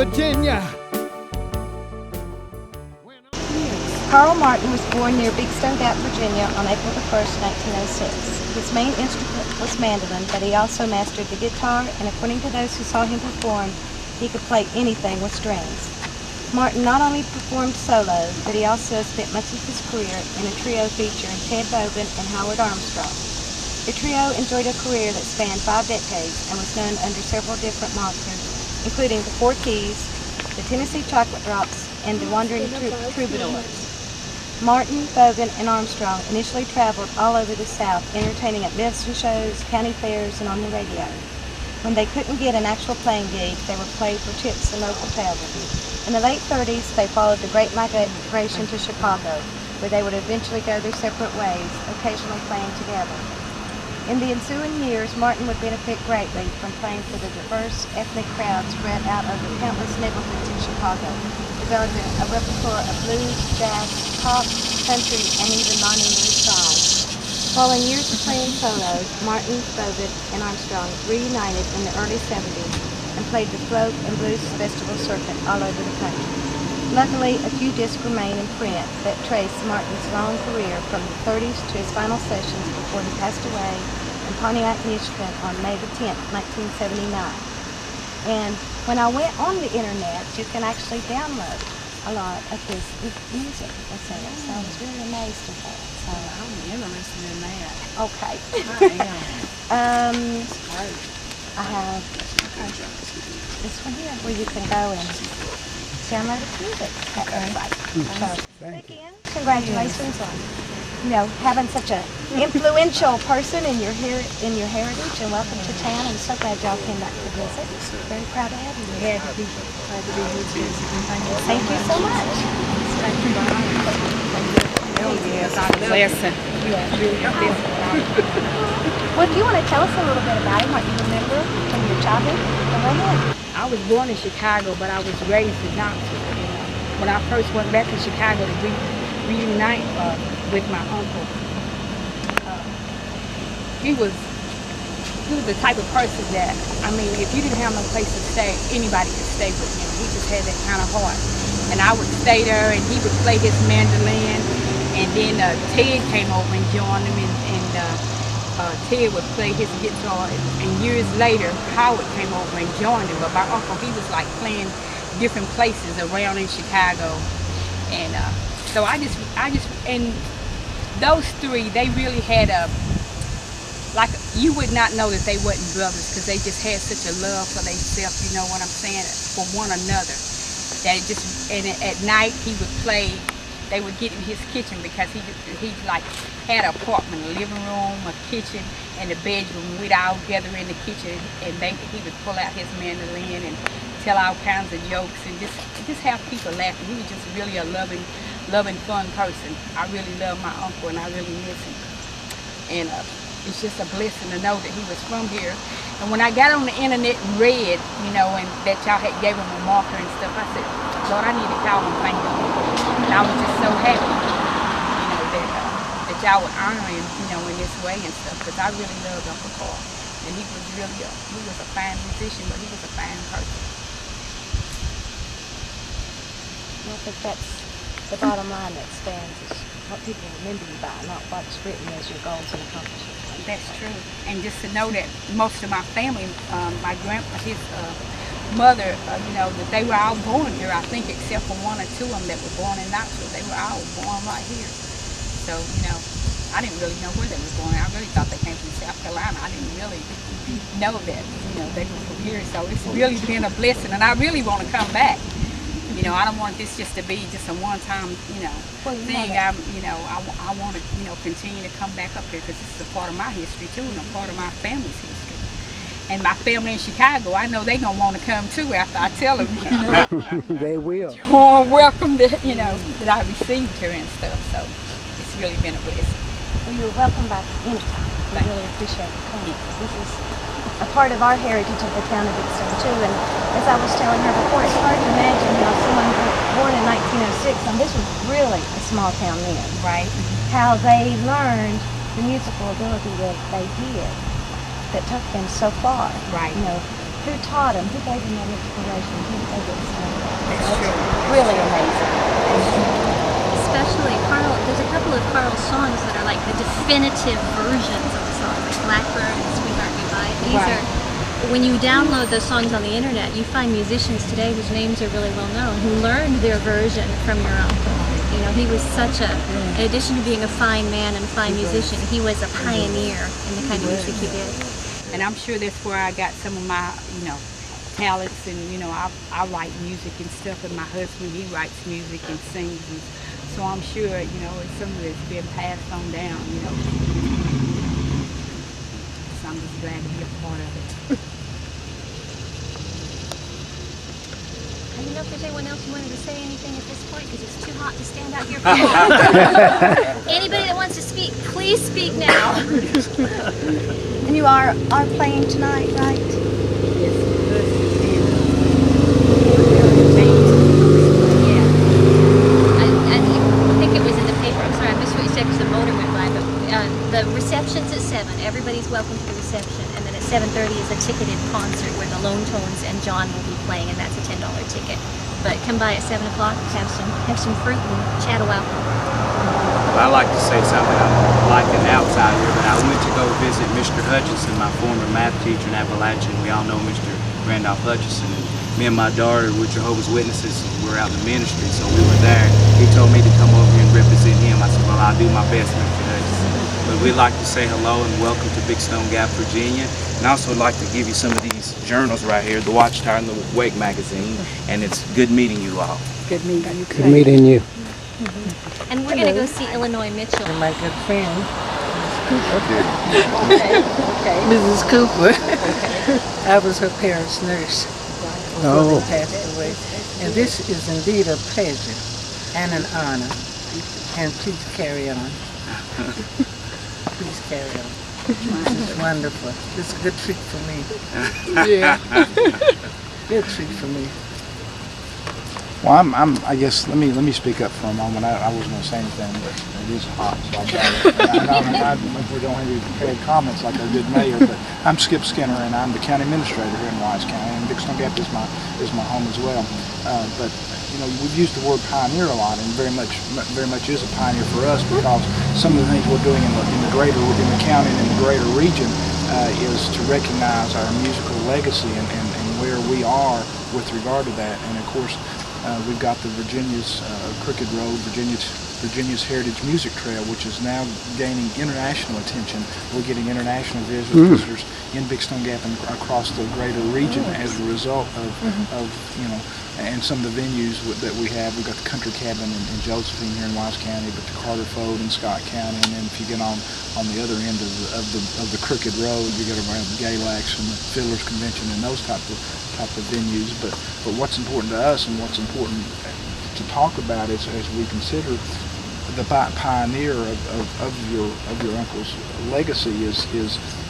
Virginia. Carl Martin was born near Big Stone Gap, Virginia on April the 1st, 1906. His main instrument was mandolin, but he also mastered the guitar, and according to those who saw him perform, he could play anything with strings. Martin not only performed solo, but he also spent much of his career in a trio featuring Ted Bogan and Howard Armstrong. The trio enjoyed a career that spanned 5 decades and was known under several different monikers, including the Four Keys, the Tennessee Chocolate Drops, and the Wandering Troubadours. Martin, Bogan, and Armstrong initially traveled all over the South, entertaining at medicine shows, county fairs, and on the radio. When they couldn't get an actual playing gig, they would play for tips in local taverns. In the late 30s, they followed the Great Migration to Chicago, where they would eventually go their separate ways, occasionally playing together. In the ensuing years, Martin would benefit greatly from playing for the diverse ethnic crowd spread out over countless neighborhoods in Chicago, developing a repertoire of blues, jazz, pop, country, and even non-English songs. Following years of playing solos, Martin, Bogan, and Armstrong reunited in the early 70s and played the folk and blues festival circuit all over the country. Luckily, a few discs remain in print that trace Martin's long career from the 30s to his final sessions before he passed away in Pontiac, Michigan on May the 10th, 1979. And when I went on the internet, you can actually download a lot of his music. So I was really amazed at that. So I'm interested in that. okay. I am. I have this one here where you can go and download his music. Again, congratulations on having such an influential person in your heritage, and welcome to town. I'm so glad y'all came back to visit. Very proud to have you. Glad to be here too. Thank you so much. Oh yes, I'm a blessing. Well, do you want to tell us a little bit about him, what you remember from your childhood? Go ahead. I was born in Chicago, but I was raised in Knoxville. When I first went back to Chicago to reunite with my uncle, he was the type of person that, I mean, if you didn't have no place to stay, anybody could stay with him. He just had that kind of heart. And I would stay there, and he would play his mandolin, and then Ted came over and joined him, and Ted would play his guitar, and years later, Howard came over and joined him. But my uncle, he was like playing different places around in Chicago, and so I just, and those three, they really had like, you would not know that they wasn't brothers, because they just had such a love for themselves, you know what I'm saying, for one another. That it just, and at night he would play, they would get in his kitchen, because he like had an apartment, a living room, a kitchen, and a bedroom. We'd all gather in the kitchen, and he would pull out his mandolin and tell all kinds of jokes, and just have people laughing. He was just really a loving, fun person. I really love my uncle, and I really miss him. And it's just a blessing to know that he was from here. And when I got on the internet and read, and that y'all had gave him a marker and stuff, I said, Lord, I need to call and thank him. And I was just so happy, that y'all would honor him, in this way and stuff, because I really loved Uncle Carl. And he was really he was a fine musician, but he was a fine person. I think that's the bottom line that stands, is what people remember you by, not what's written as your goals and accomplishments. That's true. And just to know that most of my family, my grandpa, his mother, that they were all born here, I think, except for one or two of them that were born in Knoxville. They were all born right here. So, I didn't really know where they were born. I really thought they came from South Carolina. I didn't really know that, they were from here. So it's really been a blessing, and I really want to come back. I don't want this just to be just a one-time, thing. I want to, continue to come back up here, because this is a part of my history too, and a part of my family's history. And my family in Chicago, I know they're gonna want to come too after I tell them. They will. Warm welcome that that I received here and stuff. So it's really been a blessing. Well, you're welcome back anytime. We really appreciate you coming. This is a part of our heritage of the town of Big Stone too. And as I was telling her before, it's hard to imagine someone born in 1906, and this was really a small town then, Right. How they learned the musical ability that they did, that took them so far. Right. Who taught him? Who gave him that inspiration? Who gave it That's really amazing. Especially Carl, there's a couple of Carl's songs that are like the definitive versions of the song, like Blackbird and Sweetheart Goodbye. These Right. are, when you download those songs on the internet, you find musicians today whose names are really well known, who learned their version from your uncle. You know, he was such a, in addition to being a fine man and fine musician, he was a pioneer in the kind of music he did. And I'm sure that's where I got some of my, talents. And, I write music and stuff. And my husband, he writes music and sings. And so I'm sure, it's some of it's been passed on down, So I'm just glad to be a part of it. I don't know if there's anyone else who wanted to say anything at this point because it's too hot to stand out here for long. Anybody that wants to speak, please speak now. And you are playing tonight, right? Yes, Yeah. I think it was in the paper. I'm sorry, I missed what you said because the motor went by. But the reception's at 7. Everybody's welcome to the reception. And then at 7:30 is a ticketed concert where the Lone Tones and John will be playing, and that's a $10 ticket. But come by at 7 o'clock, have some fruit and chat a while. Well, I like to say something. I'm like an outsider here, but I went to go visit Mr. Hutchinson, my former math teacher in Appalachian. We all know Mr. Randolph Hutchinson. And me and my daughter were Jehovah's Witnesses. We're out in the ministry, so we were there. He told me to come over here and represent him. I said, well, I'll do my best, Mr. Hutchinson. But we'd like to say hello and welcome to Big Stone Gap, Virginia. And I also would like to give you some of these journals right here, the Watchtower and the Wake magazine. And it's good meeting you all. Good meeting you. Good meeting you. And we're going to go see Illinois Mitchell. And my good friend, Okay. Mrs. Cooper. I was her parents' nurse before they passed away. And this is indeed a pleasure and an honor. And please carry on. Please carry on. This is wonderful. It's a good treat for me. Yeah. Good treat for me. Well, I guess let me speak up for a moment. I wasn't going to say anything, but it is hot, so I if we don't have any prepared comments like our good mayor, but I'm Skip Skinner, and I'm the county administrator here in Wise County, and Big Stone Gap is my home as well. But we've used the word pioneer a lot, and very much is a pioneer for us because some of the things we're doing in the county and in the greater region is to recognize our musical legacy and where we are with regard to that, and of course. We've got the Virginia's Crooked Road, Virginia's Heritage Music Trail, which is now gaining international attention. We're getting international visitors in Big Stone Gap and across the greater region as a result of and some of the venues that we have. We've got the Country Cabin in Josephine here in Wise County, but the Carter Fold in Scott County, and then if you get on the other end of the Crooked Road, you got around Galax and the Fiddlers Convention and those type of venues. But what's important to us and what's important to talk about is as we consider the pioneer of your uncle's legacy is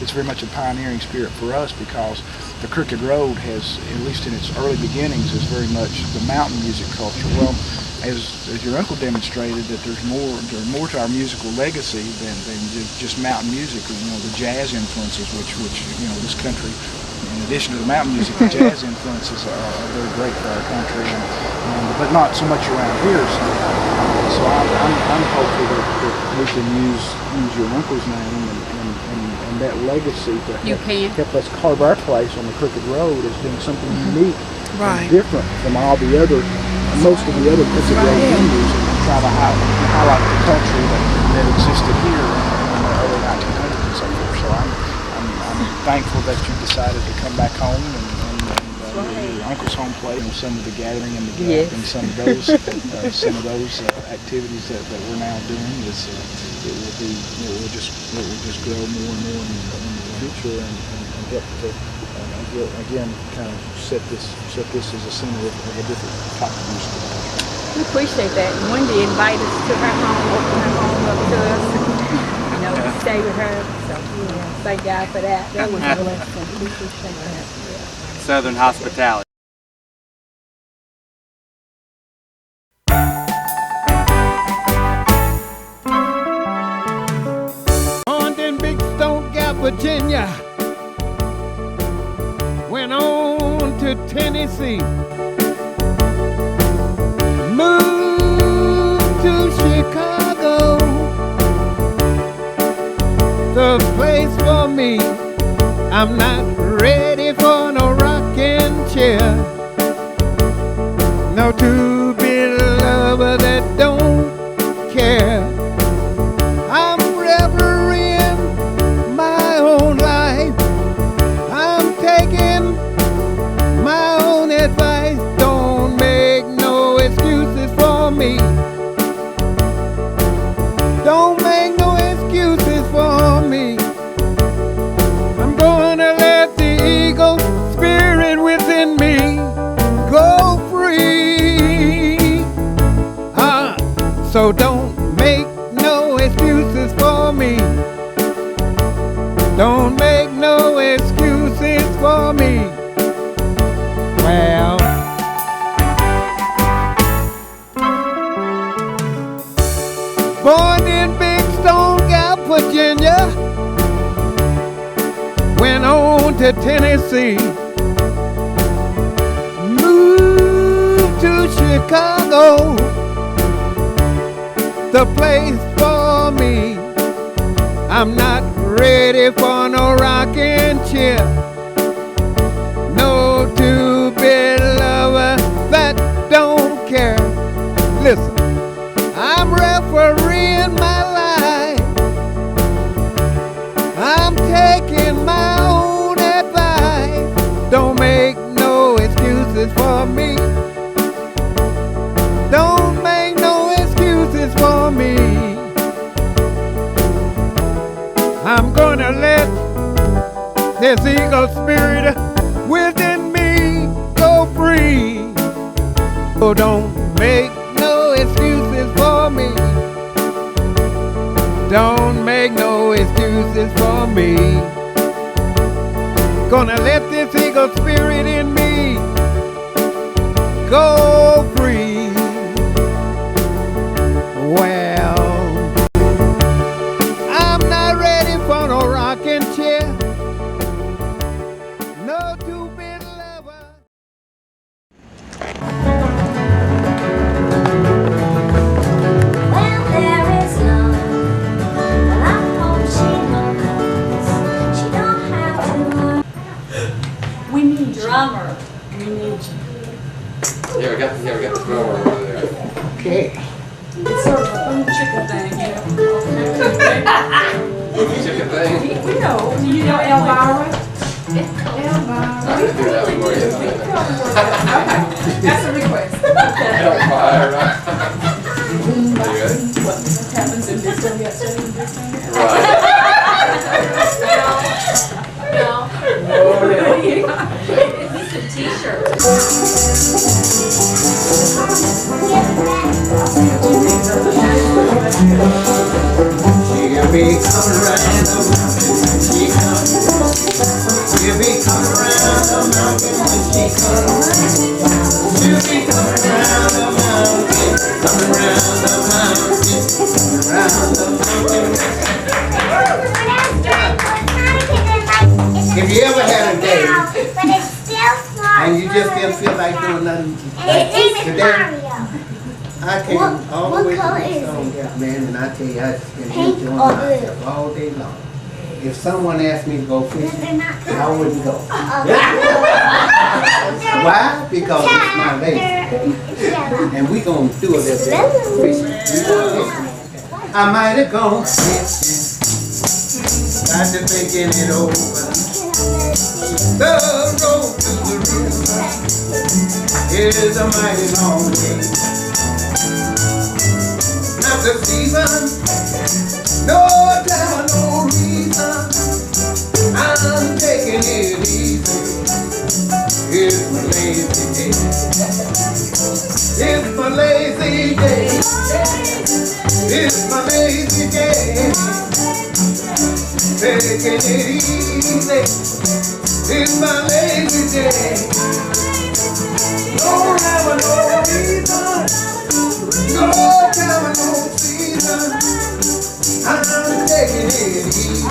it's very much a pioneering spirit for us because the Crooked Road has, at least in its early beginnings, is very much the mountain music culture. Well, as your uncle demonstrated, that there's more to our musical legacy than just mountain music. The jazz influences, which this country, in addition to the mountain music, the jazz influences are very great for our country, but not so much around here. So I'm hopeful that we can use your uncle's name and that legacy to help us carve our place on the Crooked Road as being something unique and different from most of the other Crooked Road venues, and try to highlight the culture that existed here in the early 1900s and so forth. So I'm thankful that you decided to come back home and your uncle's home plate, some of the gathering in the gap, and some of those activities that we're now doing. It will just grow more and more in the future and help to again kind of set this as a center of a different type of music. We appreciate that. And Wendy invited us to her home, opened her home up to us, to stay with her. So thank God for that. That was a blessing. We appreciate that. Southern hospitality. On in Big Stone Gap, Virginia, went on to Tennessee. Move to Chicago, the place for me. I'm not ready for no rocking chair. No two-bit lover that don't care. I'm reveling my own life. I'm taking my own advice. Don't make no excuses for me. Don't make no excuses for me. I'm gonna let the eagle spirit within me go free. So don't make no excuses for me. Don't make no excuses for me. Well, born in Big Stone Gap, Virginia, went on to Tennessee, moved to Chicago, the place for me. I'm not ready for no rocking chair. No two-bit lover that don't care. Listen, I'm refereeing my life. I'm taking my own advice. Don't make no excuses for me. Don't make no excuses for me. I'm gonna let this eagle spirit within me go free. Oh, don't make no excuses for me. Don't make no excuses for me. Gonna let this eagle spirit in me go free. Well, I'm not ready for no rocking chair. No two-bit lover. Well, there is none, but I hope she knows she don't have to learn. We need drummer. We need you. Yeah, we got the drummer over there. Okay. It's sort of a fun chicken thing, you know. Chicken thing. We know. Do you know Elvira? I didn't do that for you. Okay, that's a request. Elvira. You good? What happens if this one gets in this one? Right. No. It's a t-shirt. She'll be coming around the mountain when she comes. She'll be coming around the mountain when she comes. She'll be coming around the mountain, coming around the mountain, around the mountain. If you ever had a day But it's still small. and you just didn't feel like doing nothing today, I came all the way to color the is Stone Gap, man, and I tell you, I just been Pink enjoying or myself all day long. If someone asked me to go fishing, I wouldn't go. Why? Because it's my lady. And we gonna do a little bit of fishing. We gonna fish. I might have gone fishing, got to thinking it over. The road to the river is a mighty long way. Not the season, no time, no reason. I'm taking it easy. It's my lazy day. It's my lazy day. It's my lazy day. Taking it easy. It's my lazy day. No rhyme, no reason. No time, no season. I'm take it easy.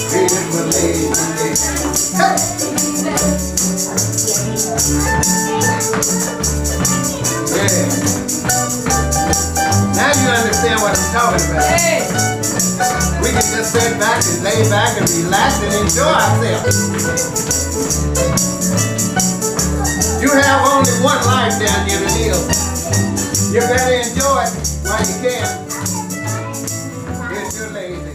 It was lazy. Hey! Yeah. Now you understand what I'm talking about. We can just sit back and lay back and relax and enjoy ourselves. You have only one life down here to live. You better enjoy it while you can. Get your lazy.